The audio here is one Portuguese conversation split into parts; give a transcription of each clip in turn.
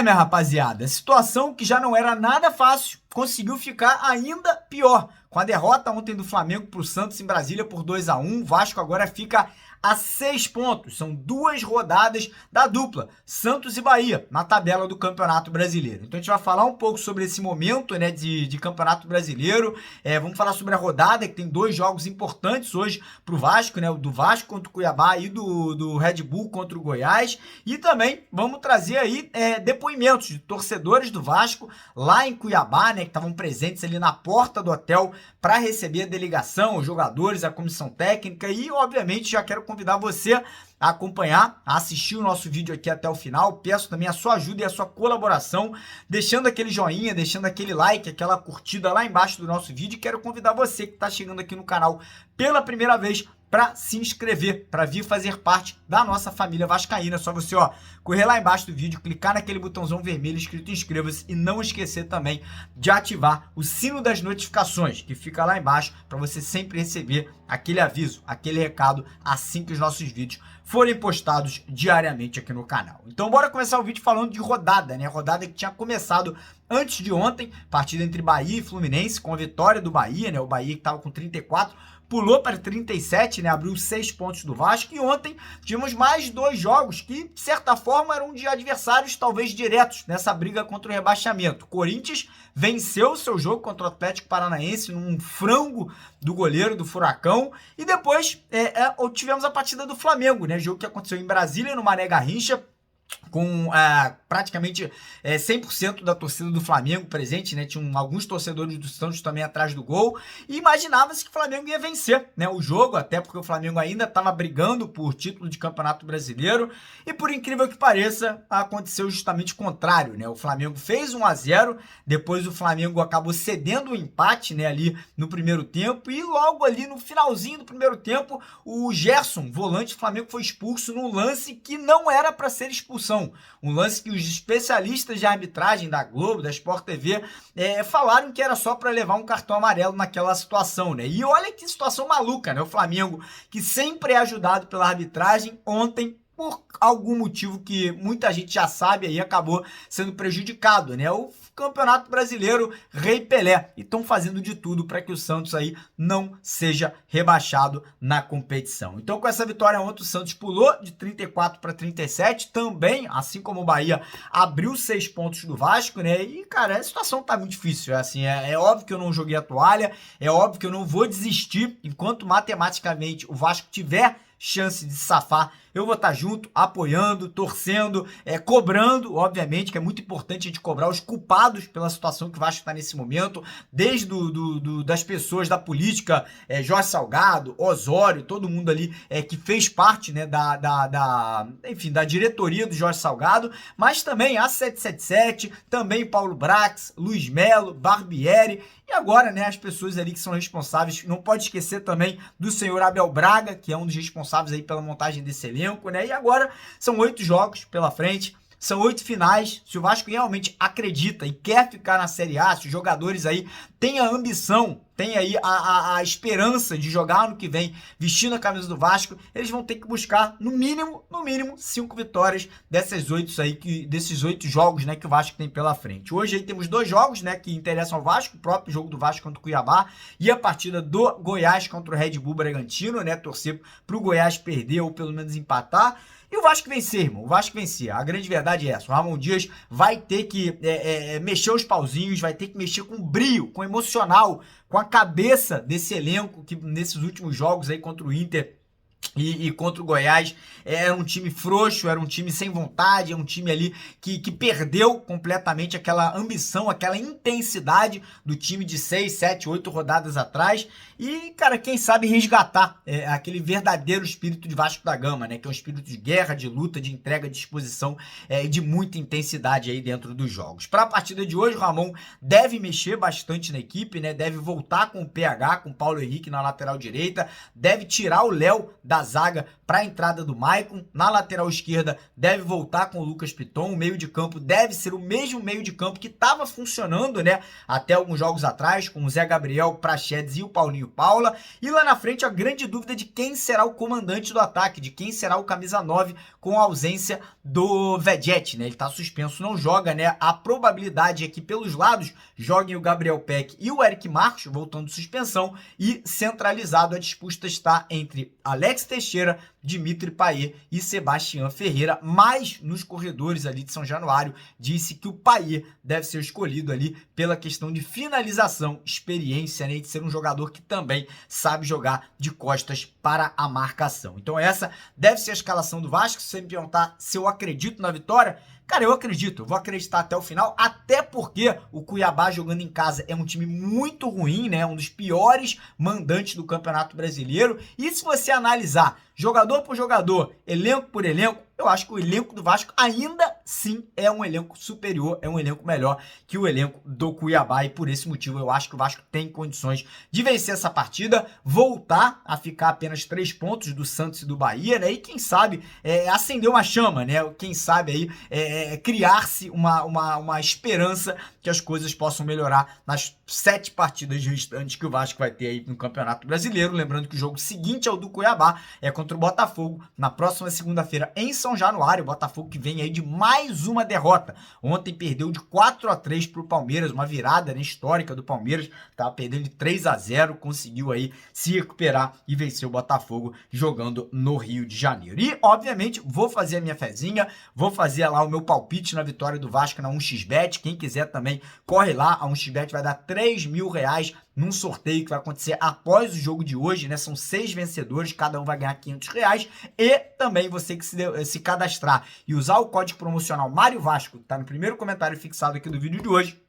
Minha rapaziada, a situação que já não era nada fácil conseguiu ficar ainda pior. Com a derrota ontem do Flamengo para o Santos em Brasília por 2-1, o Vasco agora fica a 6 pontos. São 2 rodadas da dupla, Santos e Bahia, na tabela do Campeonato Brasileiro. Então a gente vai falar um pouco sobre esse momento, né, de Campeonato Brasileiro. Vamos falar sobre a rodada, que tem 2 jogos importantes hoje para o Vasco, né, o do Vasco contra o Cuiabá e do Red Bull contra o Goiás. E também vamos trazer aí depoimentos de torcedores do Vasco lá em Cuiabá, né, que estavam presentes ali na porta do hotel para receber a delegação, os jogadores, a comissão técnica. E obviamente já quero convidar você a acompanhar, a assistir o nosso vídeo aqui até o final. Peço também a sua ajuda e a sua colaboração, deixando aquele joinha, deixando aquele like, aquela curtida lá embaixo do nosso vídeo. E quero convidar você que está chegando aqui no canal pela primeira vez para se inscrever, para vir fazer parte da nossa família vascaína. É só você, correr lá embaixo do vídeo, clicar naquele botãozão vermelho escrito inscreva-se e não esquecer também de ativar o sino das notificações, que fica lá embaixo, para você sempre receber aquele aviso, aquele recado assim que os nossos vídeos forem postados diariamente aqui no canal. Então bora começar o vídeo falando de rodada, né? Rodada que tinha começado antes de ontem, partida entre Bahia e Fluminense, com a vitória do Bahia, né? O Bahia que estava com 34, pulou para 37, né? Abriu 6 pontos do Vasco. E ontem tivemos mais 2 jogos que, de certa forma, eram de adversários talvez diretos nessa briga contra o rebaixamento. O Corinthians venceu o seu jogo contra o Atlético Paranaense num frango do goleiro do Furacão. E depois tivemos a partida do Flamengo, né? Jogo que aconteceu em Brasília, no Mané Garrincha, com praticamente 100% da torcida do Flamengo presente, né? Tinham alguns torcedores do Santos também atrás do gol, e imaginava-se que o Flamengo ia vencer, né, o jogo, até porque o Flamengo ainda estava brigando por título de Campeonato Brasileiro, e por incrível que pareça, aconteceu justamente o contrário, né? O Flamengo fez 1-0, depois o Flamengo acabou cedendo o empate, né, ali no primeiro tempo, e logo ali no finalzinho do primeiro tempo, o Gerson, volante do Flamengo, foi expulso num lance que não era para ser expulsão. Um lance que os especialistas de arbitragem da Globo, da Sport TV, falaram que era só para levar um cartão amarelo naquela situação, né? E olha que situação maluca, né? O Flamengo, que sempre é ajudado pela arbitragem, ontem, por algum motivo que muita gente já sabe, aí acabou sendo prejudicado, né? O Campeonato Brasileiro, Rei Pelé, e estão fazendo de tudo para que o Santos aí não seja rebaixado na competição. Então, com essa vitória ontem, o Santos pulou de 34 para 37, também, assim como o Bahia, abriu 6 pontos do Vasco, né? E, cara, a situação tá muito difícil, é óbvio que eu não joguei a toalha, é óbvio que eu não vou desistir, enquanto matematicamente o Vasco tiver chance de safar, eu vou estar junto, apoiando, torcendo, cobrando, obviamente, que é muito importante a gente cobrar os culpados pela situação que o Vasco está nesse momento, desde das pessoas da política, Jorge Salgado, Osório, todo mundo ali que fez parte, né, enfim, da diretoria do Jorge Salgado, mas também a 777, também Paulo Brax, Luiz Melo, Barbieri, e agora, né, as pessoas ali que são responsáveis, não pode esquecer também do senhor Abel Braga, que é um dos responsáveis aí pela montagem desse elenco, né? E agora são 8 jogos pela frente, são 8 finais. Se o Vasco realmente acredita e quer ficar na Série A, se os jogadores aí têm a ambição, têm aí a esperança de jogar ano que vem vestindo a camisa do Vasco, eles vão ter que buscar no mínimo 5 vitórias desses 8 jogos, né, que o Vasco tem pela frente. Hoje aí temos 2 jogos, né, que interessam ao Vasco, o próprio jogo do Vasco contra o Cuiabá e a partida do Goiás contra o Red Bull Bragantino, né, torcer pro Goiás perder ou pelo menos empatar. E o Vasco vencer, irmão. O Vasco vencer. A grande verdade é essa. O Ramon Dias vai ter que mexer os pauzinhos, vai ter que mexer com brio, com emocional, com a cabeça desse elenco que nesses últimos jogos aí contra o Inter e contra o Goiás, era um time frouxo, era um time sem vontade, é um time ali que perdeu completamente aquela ambição, aquela intensidade do time de 6, 7, 8 rodadas atrás. E, cara, quem sabe resgatar aquele verdadeiro espírito de Vasco da Gama, né? Que é um espírito de guerra, de luta, de entrega, de disposição e de muita intensidade aí dentro dos jogos. Para a partida de hoje, o Ramon deve mexer bastante na equipe, né? Deve voltar com o PH, com o Paulo Henrique na lateral direita, deve tirar o Léo da da zaga para a entrada do Maicon. Na lateral esquerda deve voltar com o Lucas Piton. O meio de campo deve ser o mesmo meio de campo que estava funcionando, né, até alguns jogos atrás, com o Zé Gabriel, Praxedes e o Paulinho Paula. E lá na frente a grande dúvida de quem será o comandante do ataque, de quem será o camisa 9 com a ausência do Vedet, né? Ele tá suspenso, não joga, né? A probabilidade é que pelos lados joguem o Gabriel Peck e o Eric Marcos, voltando de suspensão, e centralizado a disputa está entre Alex Teixeira, Dimitri Payet e Sebastião Ferreira, mas nos corredores ali de São Januário disse que o Payet deve ser escolhido ali pela questão de finalização, experiência, né, de ser um jogador que também sabe jogar de costas para a marcação. Então essa deve ser a escalação do Vasco. Se você me perguntar se eu acredito na vitória, cara, eu acredito, eu vou acreditar até o final, até porque o Cuiabá jogando em casa é um time muito ruim, né? Um dos piores mandantes do Campeonato Brasileiro. E se você analisar jogador por jogador, elenco por elenco, eu acho que o elenco do Vasco ainda sim é um elenco superior, é um elenco melhor que o elenco do Cuiabá. E por esse motivo eu acho que o Vasco tem condições de vencer essa partida, voltar a ficar apenas 3 pontos do Santos e do Bahia, né? E quem sabe acender uma chama, né? Quem sabe aí criar-se uma esperança que as coisas possam melhorar nas 7 partidas restantes que o Vasco vai ter aí no Campeonato Brasileiro. Lembrando que o jogo seguinte ao do Cuiabá é contra o Botafogo na próxima segunda-feira em São Januário. O Botafogo que vem aí de mais uma derrota. Ontem perdeu de 4-3 para o Palmeiras, uma virada, né, histórica do Palmeiras. Tava perdendo de 3-0, conseguiu aí se recuperar e vencer o Botafogo jogando no Rio de Janeiro. E, obviamente, vou fazer a minha fezinha, vou fazer lá o meu palpite na vitória do Vasco na 1xBet. Quem quiser também, corre lá. A 1xBet vai dar R$3.000 num sorteio que vai acontecer após o jogo de hoje, né? São 6 vencedores, cada um vai ganhar R$500. E também você que se cadastrar e usar o código promocional Mário Vasco, que tá no primeiro comentário fixado aqui do vídeo de hoje,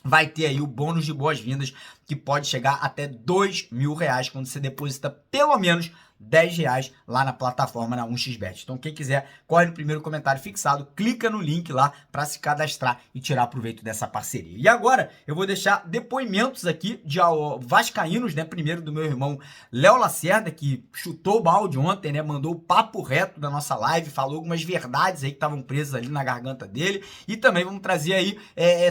vai ter aí o bônus de boas-vindas, que pode chegar até R$2.000 quando você deposita pelo menos R$10 lá na plataforma, na 1xBet. Então quem quiser, corre no primeiro comentário fixado, clica no link lá para se cadastrar e tirar proveito dessa parceria. E agora eu vou deixar depoimentos aqui de vascaínos, né? Primeiro do meu irmão Léo Lacerda, que chutou o balde ontem, né? Mandou o papo reto da nossa live, falou algumas verdades aí que estavam presas ali na garganta dele. E também vamos trazer aí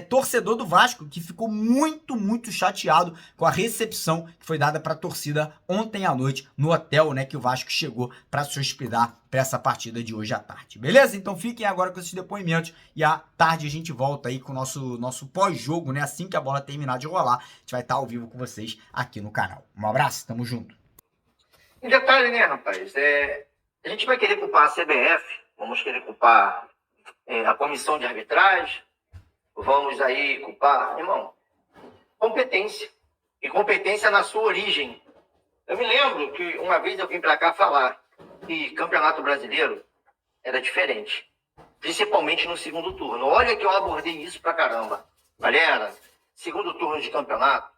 torcedor do Vasco, que ficou muito, muito chateado com a recepção que foi dada para a torcida ontem à noite no hotel, né, que o Vasco chegou para se hospedar para essa partida de hoje à tarde. Beleza? Então fiquem agora com esses depoimentos e à tarde a gente volta aí com o nosso pós-jogo, né? Assim que a bola terminar de rolar, a gente vai estar ao vivo com vocês aqui no canal. Um abraço, tamo junto. Um detalhe, né, rapaz? A gente vai querer culpar a CBF, vamos querer culpar a comissão de arbitragem, vamos aí culpar, irmão, competência. E competência na sua origem. Eu me lembro que uma vez eu vim para cá falar que Campeonato Brasileiro era diferente, principalmente no segundo turno. Olha que eu abordei isso pra caramba. Galera, segundo turno de campeonato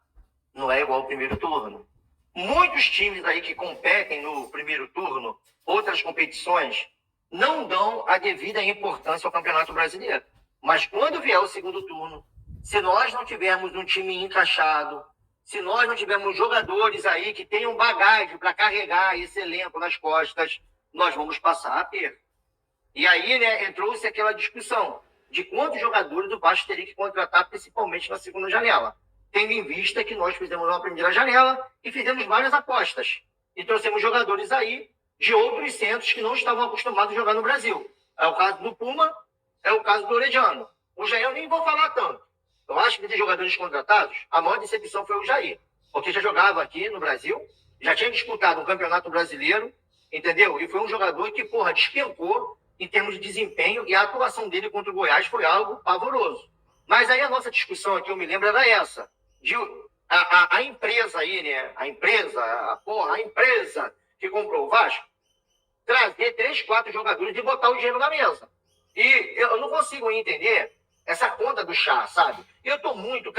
não é igual ao primeiro turno. Muitos times aí que competem no primeiro turno, outras competições, não dão a devida importância ao Campeonato Brasileiro. Mas quando vier o segundo turno, se nós não tivermos um time encaixado, se nós não tivermos jogadores aí que tenham bagagem para carregar esse elenco nas costas, nós vamos passar a perda. E aí, né, entrou-se aquela discussão de quantos jogadores o Vasco teria que contratar, principalmente na segunda janela. Tendo em vista que nós fizemos uma primeira janela e fizemos várias apostas. E trouxemos jogadores aí de outros centros que não estavam acostumados a jogar no Brasil. É o caso do Puma, é o caso do Orediano. O Jair eu nem vou falar tanto. Eu acho que de jogadores contratados, a maior decepção foi o Jair. Porque já jogava aqui no Brasil, já tinha disputado um campeonato brasileiro, entendeu? E foi um jogador que, despencou em termos de desempenho, e a atuação dele contra o Goiás foi algo pavoroso. Mas aí a nossa discussão aqui, eu me lembro, era essa. A empresa aí, né? A empresa que comprou o Vasco, trazer 3, 4 jogadores e botar o dinheiro na mesa. E eu não consigo entender essa conta do chá, sabe? Eu tô muito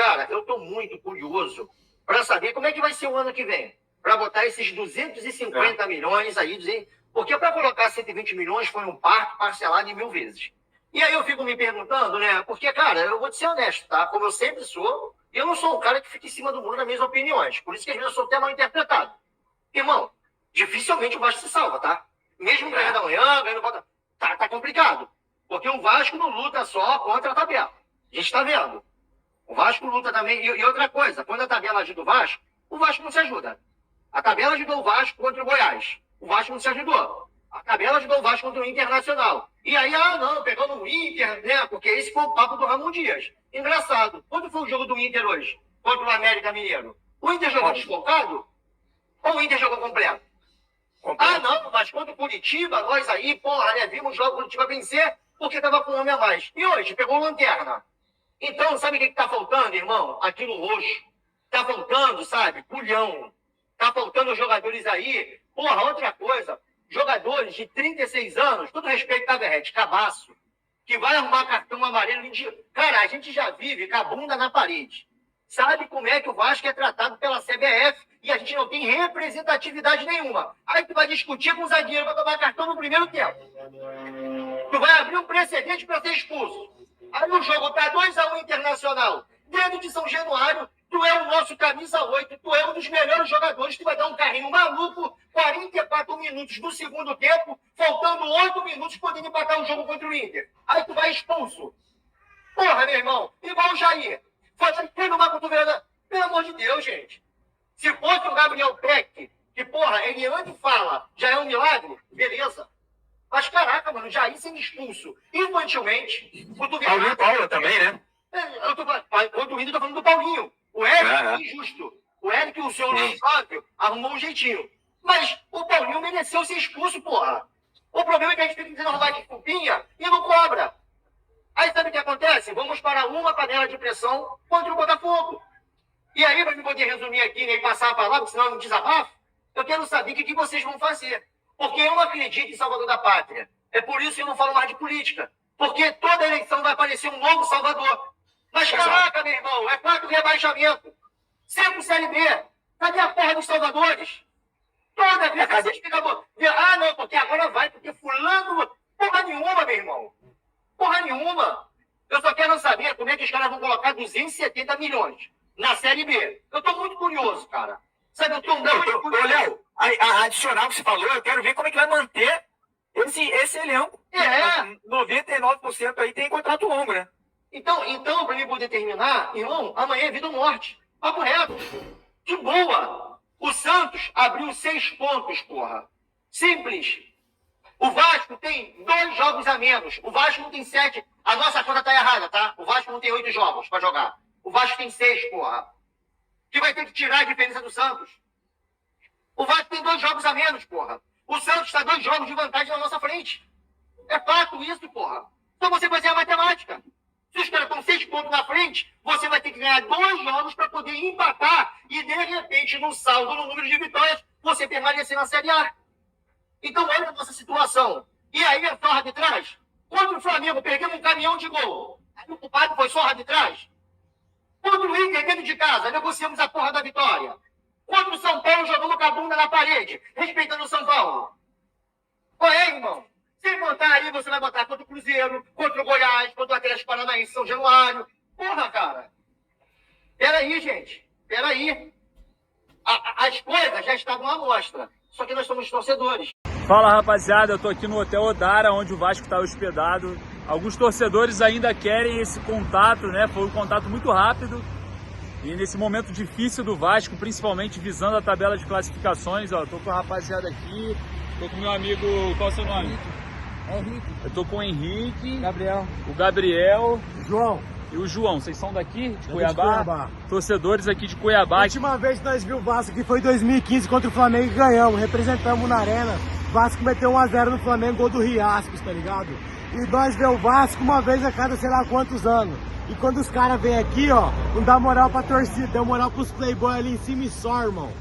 curioso para saber como é que vai ser o ano que vem. Para botar esses 250 milhões aí, porque para colocar 120 milhões foi um parto parcelado em 1000 vezes. E aí eu fico me perguntando, né? Porque, cara, eu vou te ser honesto, tá? Como eu sempre sou, eu não sou um cara que fica em cima do muro das minhas opiniões. Por isso que às vezes eu sou até mal interpretado. Irmão, dificilmente o Vasco se salva, tá? Mesmo ganhando amanhã, ganhando... Tá complicado. Porque o Vasco não luta só contra a tabela. A gente tá vendo. O Vasco luta também. E outra coisa, quando a tabela ajuda o Vasco não se ajuda. A tabela ajudou o Vasco contra o Goiás. O Vasco não se ajudou. A tabela ajudou o Vasco contra o Internacional. E aí, não, pegando o Inter, né? Porque esse foi o papo do Ramon Dias. Engraçado. Quando foi o jogo do Inter hoje? Contra o América Mineiro? O Inter jogou desfocado? Ou o Inter jogou completo? Não, mas contra o Curitiba, nós aí, porra, né? Vimos o jogo do Curitiba vencer porque tava com um homem a mais. E hoje, pegou lanterna. Então, sabe o que tá faltando, irmão? Aquilo roxo. Tá faltando, sabe? Culhão. Tá faltando jogadores aí. Porra, outra coisa. Jogadores de 36 anos, todo respeito a Verrete, cabaço, que vai arrumar cartão amarelo. Cara, a gente já vive com a bunda na parede. Sabe como é que o Vasco é tratado pela CBF e a gente não tem representatividade nenhuma. Aí tu vai discutir com o zagueiro para tomar cartão no primeiro tempo. Tu vai abrir um precedente para ser expulso. Aí o jogo tá 2-1 Internacional. Dentro de São Januário, tu é o nosso camisa 8, tu é um dos melhores jogadores, tu vai dar um carrinho maluco, 44 minutos do segundo tempo, faltando 8 minutos, podendo empatar o jogo contra o Inter. Aí tu vai expulso. Porra, meu irmão, igual o Jair. Foi numa cotovelada. Pelo amor de Deus, gente. Se fosse o Gabriel Peck, que, porra, ele anda e fala, já é um milagre, beleza. Mas, caraca, mano, Jair sendo expulso infantilmente. Paulinho Paula também, né? Quanto o Inter, eu tô falando do Paulinho. O Eric é injusto. O Eric, o senhor Luiz Flávio, arrumou um jeitinho. Mas o Paulinho mereceu ser expulso, porra. O problema é que a gente tem que desenrolar de cupinha e não cobra. Aí sabe o que acontece? Vamos para uma panela de pressão contra o Botafogo. E aí, para me poder resumir aqui, né, e passar a palavra, senão eu não desabafo, eu quero saber o que vocês vão fazer. Porque eu não acredito em Salvador da Pátria. É por isso que eu não falo mais de política. Porque toda eleição vai aparecer um novo Salvador. Mas caraca, meu irmão, é 4 rebaixamentos. 5 Série B. Cadê a porra dos salvadores? Toda vez que vocês ficam... não, porque agora vai, porque fulano... Porra nenhuma, meu irmão. Porra nenhuma. Eu só quero saber como é que os caras vão colocar 270 milhões na Série B. Eu tô muito curioso, cara. Sabe, eu tô muito curioso. Léo, a adicional que você falou, eu quero ver como é que vai manter esse elenco. 99% aí tem contrato longo, né? Então, pra mim poder terminar, irmão, amanhã é vida ou morte. Papo reto. De boa. O Santos abriu 6 pontos, porra. Simples. O Vasco tem 2 jogos a menos. O Vasco não tem 7. A nossa conta tá errada, tá? O Vasco não tem 8 jogos pra jogar. O Vasco tem 6, porra. Que vai ter que tirar a diferença do Santos. O Vasco tem 2 jogos a menos, porra. O Santos tá 2 jogos de vantagem na nossa frente. É fato isso, porra. Só você fazer a matemática. Se os caras estão 6 pontos na frente, você vai ter que ganhar 2 jogos para poder empatar e, de repente, no saldo, no número de vitórias, você permanecer na Série A. Então, olha a nossa situação. E aí, é só arbitragem? Contra o Flamengo, perdemos um caminhão de gol. Aí o culpado foi só arbitragem? Contra o Inter, dentro de casa, negociamos a porra da vitória. Contra o São Paulo, jogamos com a bunda na parede, respeitando o São Paulo. Qual é, irmão? Se botar aí, você vai botar contra o Cruzeiro, contra o Goiás, contra o Atlético Paranaense, São Januário. Porra, cara. Peraí, gente. Peraí. As coisas já estavam à mostra. Só que nós somos torcedores. Fala, rapaziada. Eu tô aqui no Hotel Odara, onde o Vasco tá hospedado. Alguns torcedores ainda querem esse contato, né? Foi um contato muito rápido. E nesse momento difícil do Vasco, principalmente visando a tabela de classificações, ó. Tô com a rapaziada aqui. Tô com meu amigo... Qual é o seu nome? Henrique. Eu tô com o Henrique, Gabriel. o Gabriel João. e o João. Vocês são daqui, de De Cuiabá? Torcedores aqui de Cuiabá. A última vez que nós vimos o Vasco aqui foi em 2015 contra o Flamengo e ganhamos. Representamos na arena. O Vasco meteu 1-0 no Flamengo, gol do Riascos, tá ligado? E nós vemos o Vasco uma vez a cada sei lá quantos anos. E quando os caras vêm aqui, ó, não dá moral pra torcida, dá moral pros playboy ali em cima e só, irmão.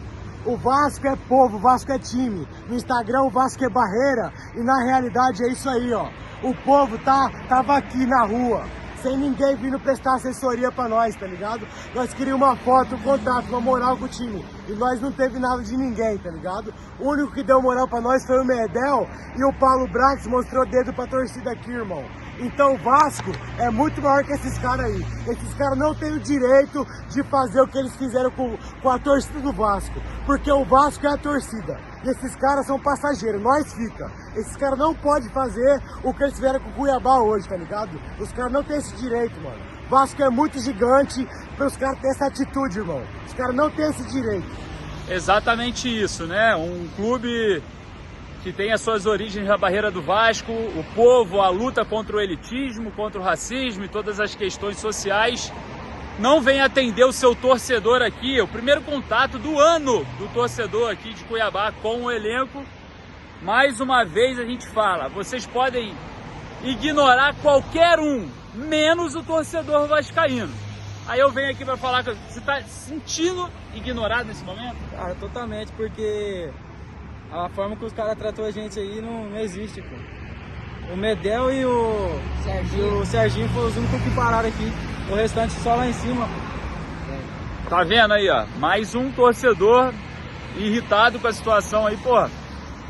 O Vasco é povo, o Vasco é time. No Instagram o Vasco é barreira e na realidade é isso aí, ó. O povo tava aqui na rua, sem ninguém vindo prestar assessoria pra nós, tá ligado? Nós queríamos uma foto, um contato, uma moral com o time. E nós não teve nada de ninguém, tá ligado? O único que deu moral pra nós foi o Medel e o Paulo Brax mostrou dedo pra torcida aqui, irmão. Então o Vasco é muito maior que esses caras aí. Esses caras não têm o direito de fazer o que eles fizeram com a torcida do Vasco. Porque o Vasco é a torcida. E esses caras são passageiros, nós fica. Esses caras não podem fazer o que eles fizeram com o Cuiabá hoje, tá ligado? Os caras não têm esse direito, mano. O Vasco é muito gigante para os caras terem essa atitude, irmão. Os caras não têm esse direito. Exatamente isso, né? Um clube que tem as suas origens na barreira do Vasco, o povo, a luta contra o elitismo, contra o racismo e todas as questões sociais, não vem atender o seu torcedor aqui. O primeiro contato do ano do torcedor aqui de Cuiabá com o elenco. Mais uma vez a gente fala, vocês podem ignorar qualquer um, menos o torcedor vascaíno. Aí eu venho aqui para falar que você está se sentindo ignorado nesse momento? Cara, totalmente, porque a forma que os caras tratou a gente aí não existe, pô. O Medel e o Serginho foram os únicos que pararam aqui. O restante só lá em cima, pô. Tá vendo aí, ó? Mais um torcedor irritado com a situação aí, pô.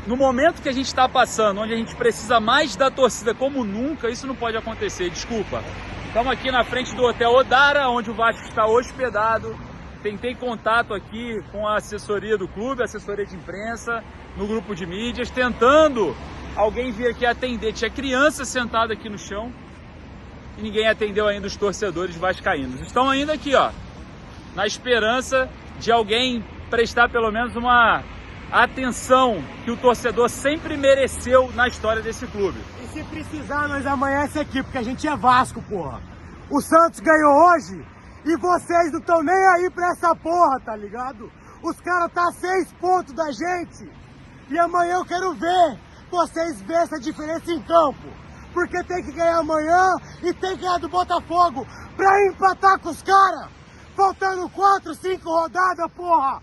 No momento que a gente tá passando, onde a gente precisa mais da torcida como nunca, isso não pode acontecer, desculpa. Estamos aqui na frente do Hotel Odara, onde o Vasco está hospedado. Tentei contato aqui com a assessoria do clube, a assessoria de imprensa, no grupo de mídias, tentando alguém vir aqui atender. Tinha criança sentada aqui no chão e ninguém atendeu ainda os torcedores vascaínos. Estão ainda aqui, ó, na esperança de alguém prestar pelo menos uma atenção que o torcedor sempre mereceu na história desse clube. E se precisar, nós amanhece aqui, porque a gente é Vasco, porra. O Santos ganhou hoje e vocês não estão nem aí pra essa porra, tá ligado? Os caras tá a 6 pontos da gente e amanhã eu quero ver vocês verem essa diferença em campo. Porque tem que ganhar amanhã e tem que ganhar do Botafogo pra empatar com os caras. Faltando 4, 5 rodadas, porra.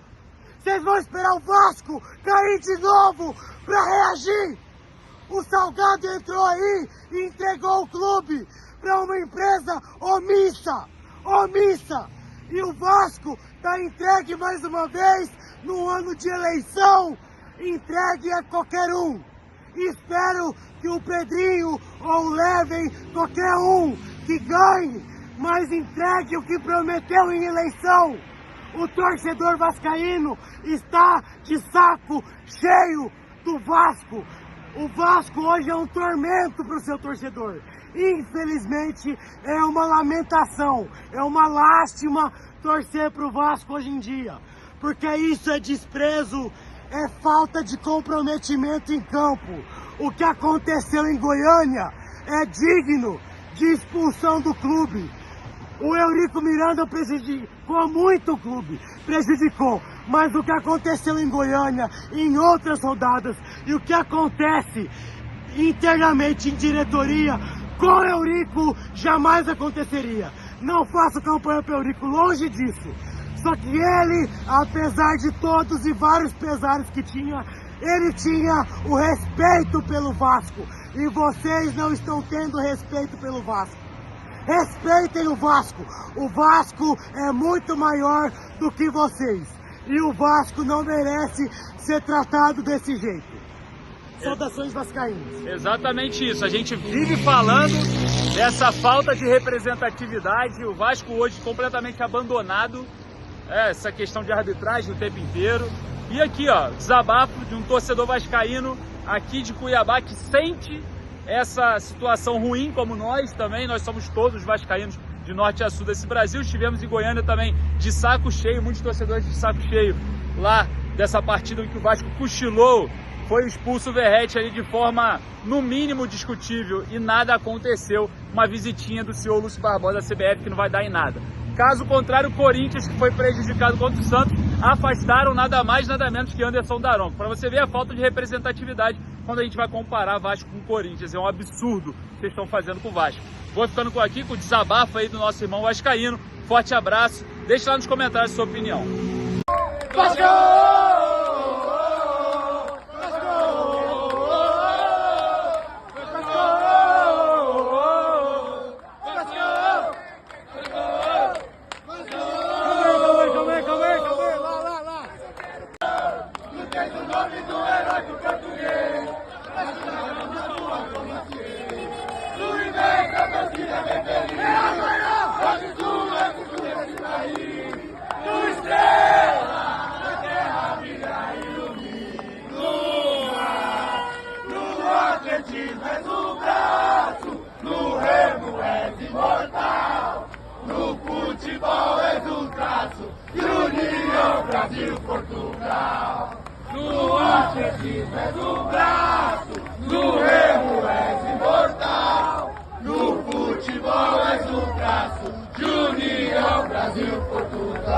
Vocês vão esperar o Vasco cair de novo pra reagir. O Salgado entrou aí e entregou o clube pra uma empresa omissa. E o Vasco tá entregue mais uma vez no ano de eleição, entregue a qualquer um. Espero que o Pedrinho ou levem qualquer um que ganhe, mas entregue o que prometeu em eleição. O torcedor vascaíno está de saco cheio do Vasco. O Vasco hoje é um tormento para o seu torcedor. Infelizmente, é uma lamentação, é uma lástima torcer para o Vasco hoje em dia. Porque isso é desprezo, é falta de comprometimento em campo. O que aconteceu em Goiânia é digno de expulsão do clube. O Eurico Miranda prejudicou muito o clube, mas o que aconteceu em Goiânia, em outras rodadas, e o que acontece internamente em diretoria, com o Eurico jamais aconteceria. Não faço campanha para o Eurico, longe disso. Só que ele, apesar de todos e vários pesares que tinha, ele tinha o respeito pelo Vasco. E vocês não estão tendo respeito pelo Vasco. Respeitem o Vasco. O Vasco é muito maior do que vocês. E o Vasco não merece ser tratado desse jeito. Saudações vascaínas. Exatamente isso. A gente vive falando dessa falta de representatividade. O Vasco hoje completamente abandonado. Essa questão de arbitragem o tempo inteiro. E aqui, ó, desabafo de um torcedor vascaíno aqui de Cuiabá que sente essa situação ruim como nós também. Nós somos todos vascaínos de norte a sul desse Brasil. Estivemos em Goiânia também de saco cheio, muitos torcedores de saco cheio lá dessa partida em que o Vasco cochilou. Foi expulso o Verratti ali de forma, no mínimo, discutível e nada aconteceu. Uma visitinha do senhor Lúcio Barbosa da CBF que não vai dar em nada. Caso contrário, o Corinthians, que foi prejudicado contra o Santos, afastaram nada mais, nada menos que Anderson Daronco. Para você ver a falta de representatividade quando a gente vai comparar Vasco com o Corinthians. É um absurdo o que vocês estão fazendo com o Vasco. Vou ficando aqui com o desabafo aí do nosso irmão vascaíno. Forte abraço. Deixa lá nos comentários a sua opinião. Vasco! Brasil, Portugal. No atletismo é do braço, no